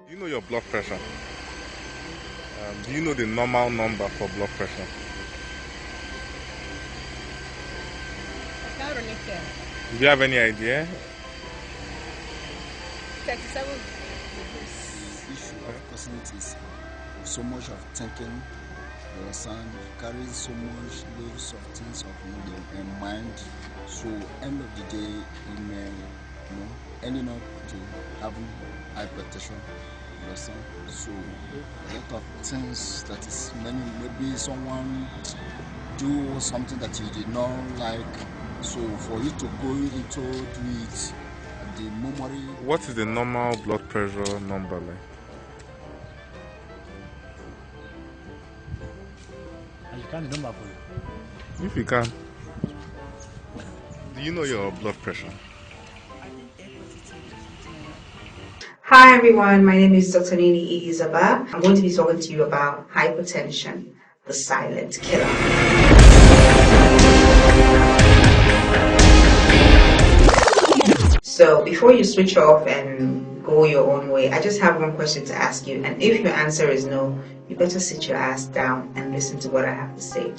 You know your blood pressure. Do you know the normal number for blood pressure? I can't really tell. Do you have any idea? 37 degrees. The issue of causing it is so much of thinking, you understand, carrying so much loads of things of the mind. So end of the day, you may, ending up to having hypertension. You understand? So a lot of things that is maybe someone do something that you did not like. So for you to go into it, the memory. What is the normal blood pressure number like? And you can't number for you. If you can. Do you know your blood pressure? Hi everyone, my name is Dr. Nini. I'm going to be talking to you about hypertension, the silent killer. So before you switch off and go your own way, I just have one question to ask you, and if your answer is no, you better sit your ass down and listen to what I have to say.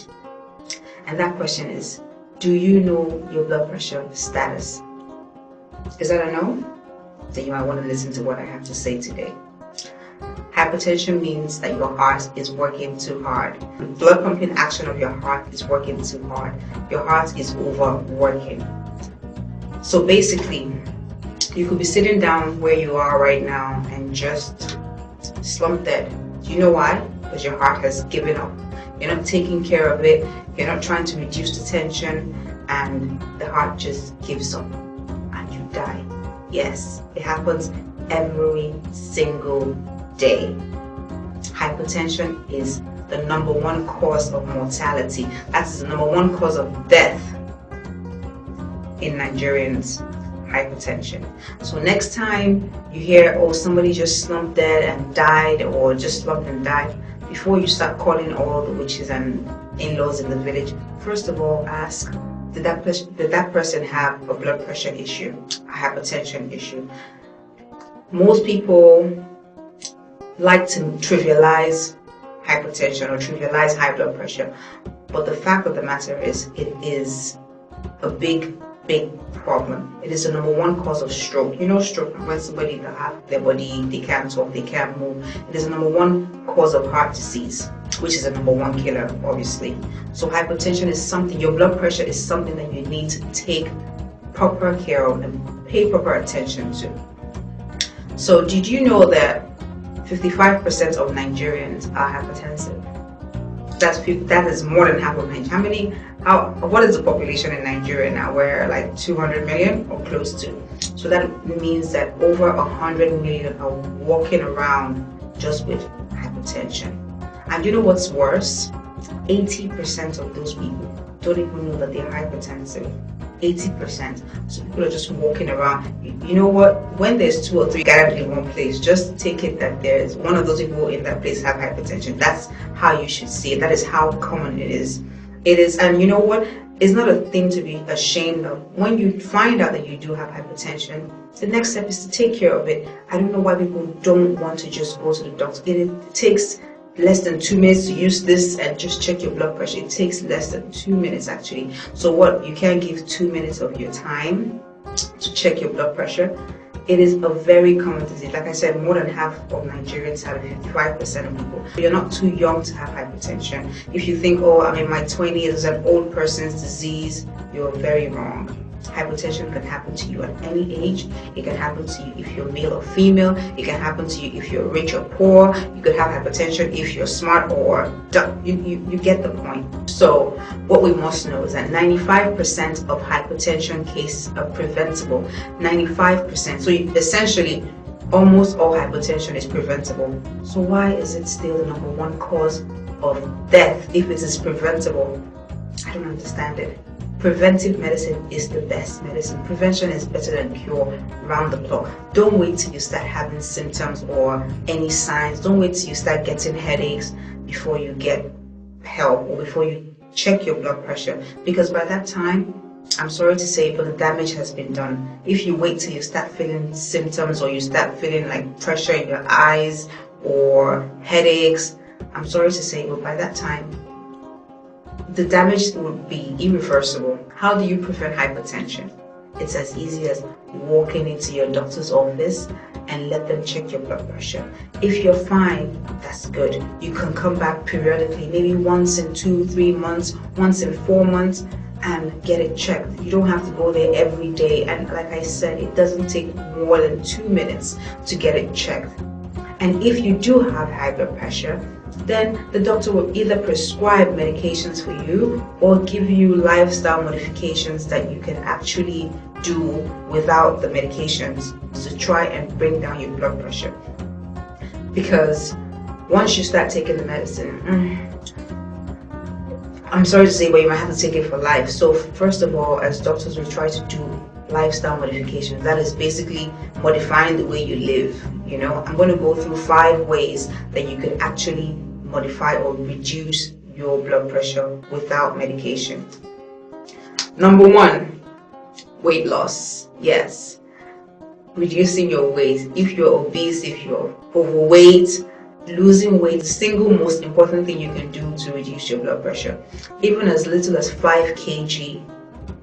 And that question is, do you know your blood pressure status? Is that a no? Then you might want to listen to what I have to say today. Hypertension means that your heart is working too hard. The blood pumping action of your heart is working too hard. Your heart is overworking. So basically, you could be sitting down where you are right now and just slump dead. Do you know why? Because your heart has given up. You're not taking care of it. You're not trying to reduce the tension, and the heart just gives up and you die. Yes, it happens every single day. Hypertension is the number one cause of mortality. That's the number one cause of death in Nigerians. Hypertension. So next time you hear, oh, somebody just slumped dead and died, or just slumped and died, before you start calling all the witches and in-laws in the village, first of all ask, did that person have a blood pressure issue, a hypertension issue? Most people like to trivialize hypertension or trivialize high blood pressure, but the fact of the matter is, it is a big problem. It is the number one cause of stroke. You know, stroke, when somebody that have their body, they can't talk, they can't move. It is the number one cause of heart disease, which is the number one killer, obviously. So hypertension is something, your blood pressure is something that you need to take proper care of and pay proper attention to. So did you know that 55% of Nigerians are hypertensive? That is more than half of Nigeria. What is the population in Nigeria now? We're like 200 million or close to. So that means that over 100 million are walking around just with hypertension. And you know what's worse? 80% of those people don't even know that they're hypertensive. 80%. So people are just walking around. You know what? When there's two or three gathered in one place, just take it that there's one of those people in that place have hypertension. That's how you should see it. That is how common it is. It is, and you know what? It's not a thing to be ashamed of. When you find out that you do have hypertension, the next step is to take care of it. I don't know why people don't want to just go to the doctor. It takes less than 2 minutes to use this and just check your blood pressure. It takes less than 2 minutes actually. So what, you can't give 2 minutes of your time to check your blood pressure? It is a very common disease. Like I said, more than half of Nigerians have it, 55% of people. You're not too young to have hypertension. If you think, oh, I'm in my 20s, it's an old person's disease, you're very wrong. Hypertension can happen to you at any age. It can happen to you if you're male or female. It can happen to you if you're rich or poor. You could have hypertension if you're smart or dumb. You get the point. So what we must know is that 95% of hypertension cases are preventable. 95%. So essentially, almost all hypertension is preventable. So why is it still the number one cause of death if it is preventable? I don't understand it. Preventive medicine is the best medicine. Prevention is better than cure round the clock. Don't wait till you start having symptoms or any signs. Don't wait till you start getting headaches before you get help or before you check your blood pressure. Because by that time, I'm sorry to say, but the damage has been done. If you wait till you start feeling symptoms or you start feeling like pressure in your eyes or headaches, I'm sorry to say, but by that time, the damage would be irreversible. How do you prevent hypertension? It's as easy as walking into your doctor's office and let them check your blood pressure. If you're fine, that's good. You can come back periodically, maybe once in 2-3 months, once in 4 months, and get it checked. You don't have to go there every day. And like I said, it doesn't take more than 2 minutes to get it checked. And if you do have high blood pressure, then the doctor will either prescribe medications for you or give you lifestyle modifications that you can actually do without the medications to try and bring down your blood pressure. Because once you start taking the medicine, I'm sorry to say, but you might have to take it for life. So first of all, as doctors, we try to do lifestyle modifications. That is basically modifying the way you live. You know, I'm going to go through 5 ways that you can actually modify or reduce your blood pressure without medication. Number 1, weight loss. Yes, reducing your weight. If you're obese, if you're overweight, losing weight, the single most important thing you can do to reduce your blood pressure. Even as little as 5 kg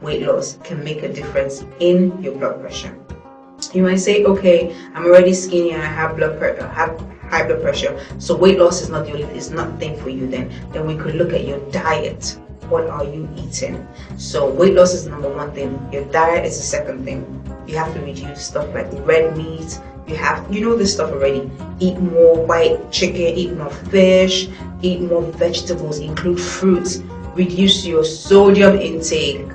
weight loss can make a difference in your blood pressure. You might say, okay, I'm already skinny and I have high blood pressure, so weight loss is not the thing for you. Then we could look at your diet. What are you eating? So weight loss is number 1 thing. Your diet is the second thing. You have to reduce stuff like red meat. You know this stuff already. Eat more white chicken, eat more fish, eat more vegetables, include fruits. Reduce your sodium intake.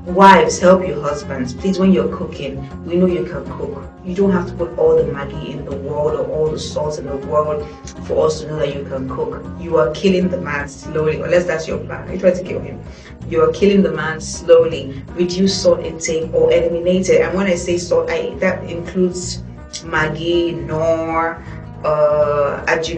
Wives, help your husbands. Please, when you're cooking, we know you can cook. You don't have to put all the Maggi in the world or all the salt in the world for us to know that you can cook. You are killing the man slowly, unless that's your plan. You try to kill him. You are killing the man slowly. Reduce salt intake or eliminate it. And when I say salt, that includes Maggi, Nor,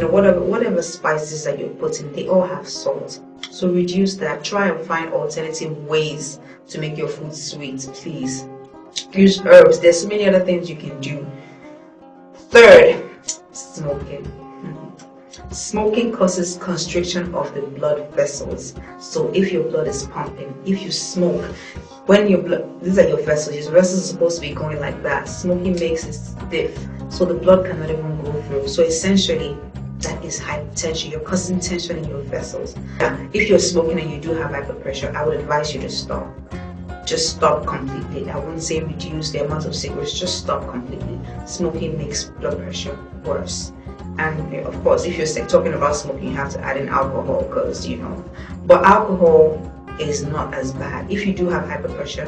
whatever spices that you're putting, they all have salt. So reduce that. Try and find alternative ways to make your food sweet, please. Use herbs. There's so many other things you can do. 3rd, smoking. Smoking causes constriction of the blood vessels. So if your blood is pumping, if you smoke, when your blood, these are your vessels. Your vessels are supposed to be going like that. Smoking makes it stiff, so the blood cannot even go through. So essentially, that is hypertension. You're causing tension in your vessels. If you're smoking and you do have high blood pressure, I would advise you to stop. Just stop completely. I wouldn't say reduce the amount of cigarettes, just stop completely. Smoking makes blood pressure worse. And of course, if you're talking about smoking, you have to add in alcohol, because but alcohol is not as bad. If you do have high blood pressure,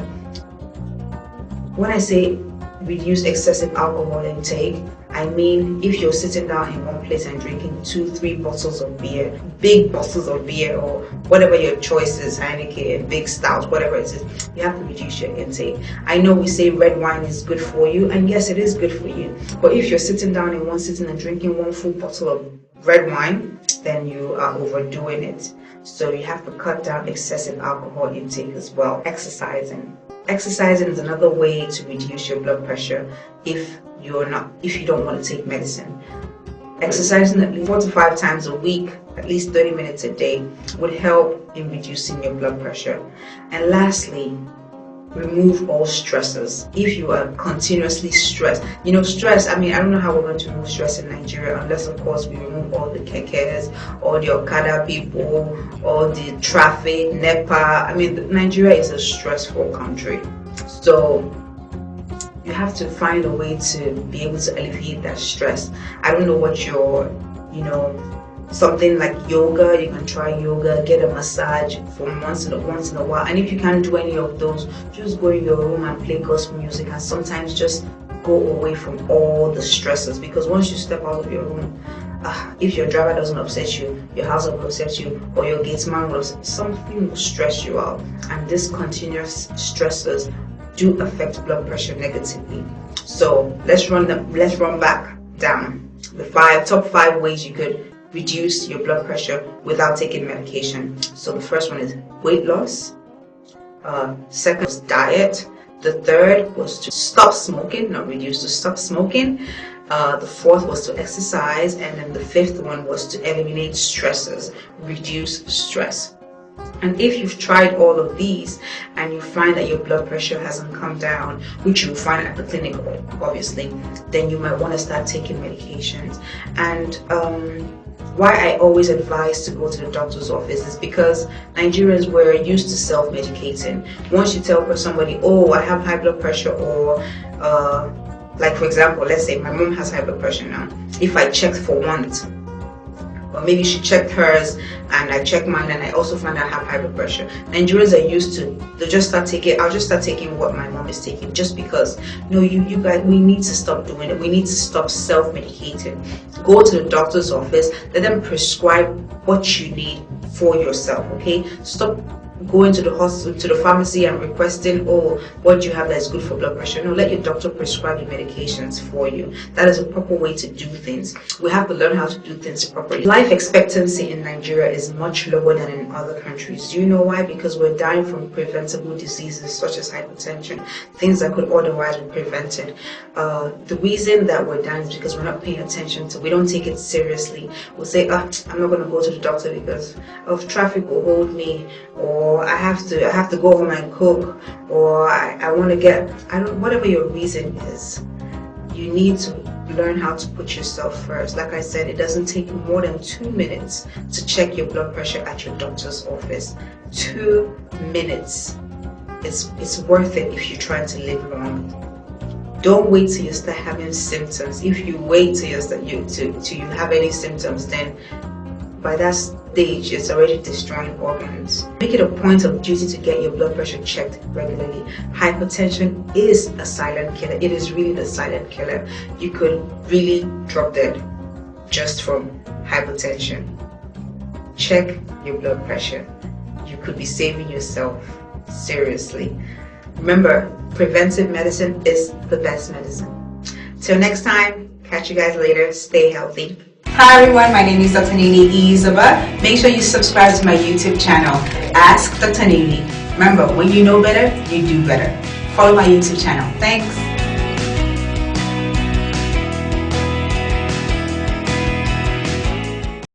when I say reduce excessive alcohol intake, I mean if you're sitting down in one place and drinking 2-3 bottles of beer, big bottles of beer, or whatever your choice is, Heineken, big stout, whatever it is, you have to reduce your intake. I know we say red wine is good for you, and yes, it is good for you, but if you're sitting down in one sitting and drinking 1 full bottle of red wine, then you are overdoing it. So you have to cut down excessive alcohol intake as well. Exercising is another way to reduce your blood pressure if you don't want to take medicine. Exercising at least 4 to 5 times a week, at least 30 minutes a day, would help in reducing your blood pressure. And lastly, remove all stressors. If you are continuously stressed, stress, I don't know how we're going to remove stress in Nigeria, unless of course we remove all the kekes, all the Okada people, all the traffic, NEPA. Nigeria is a stressful country. So you have to find a way to be able to alleviate that stress. I don't know what your, something like yoga. You can try yoga, get a massage for once in a while. And if you can't do any of those, just go in your room and play gospel music, and sometimes just go away from all the stresses. Because once you step out of your room, if your driver doesn't upset you, your house will upset you, or your gateman will, something will stress you out. And these continuous stresses do affect blood pressure negatively. So let's run back down the top 5 ways you could reduce your blood pressure without taking medication. So the first one is weight loss, Second was diet. The third was to stop smoking, not reduce, to stop smoking. The fourth was to exercise, and then the fifth one was to eliminate stressors, reduce stress. And if you've tried all of these and you find that your blood pressure hasn't come down, which you'll find at the clinic obviously, then you might want to start taking medications. And why I always advise to go to the doctor's office is because Nigerians were used to self-medicating. Once you tell somebody, oh, I have high blood pressure, or like for example, let's say my mom has high blood pressure now. If I checked for once, or maybe she checked hers and I checked mine and I also found out I have high blood pressure, Nigerians are used to, they just start taking, I'll just start taking what my mom is taking, just because. No, you guys, we need to stop doing it. We need to stop self-medicating. Go to the doctor's office, let them prescribe what you need for yourself, okay? Stop going to the hospital, to the pharmacy and requesting, oh, what do you have that is good for blood pressure? No, let your doctor prescribe your medications for you. That is a proper way to do things. We have to learn how to do things properly. Life expectancy in Nigeria is much lower than in other countries. Do you know why? Because we're dying from preventable diseases such as hypertension, things that could otherwise be prevented. The reason that we're dying is because we're not paying attention to, we don't take it seriously. We'll say, I'm not going to go to the doctor because of traffic will hold me, or I have to go home and cook, or I want to get, whatever your reason is, you need to learn how to put yourself first. Like I said, it doesn't take more than 2 minutes to check your blood pressure at your doctor's office. 2 minutes. It's worth it if you're trying to live long. Don't wait till you start having symptoms. If you wait till you have any symptoms, then by that stage it's already destroying organs. Make it a point of duty to get your blood pressure checked regularly. Hypertension is a silent killer. It is really the silent killer. You could really drop dead just from hypertension. Check your blood pressure. You could be saving yourself, seriously. Remember, preventive medicine is the best medicine. Till next time, catch you guys later. Stay healthy. Hi everyone, my name is Dr. Nini Izaba. Make sure you subscribe to my YouTube channel, Ask Dr. Nini. Remember, when you know better, you do better. Follow my YouTube channel. Thanks.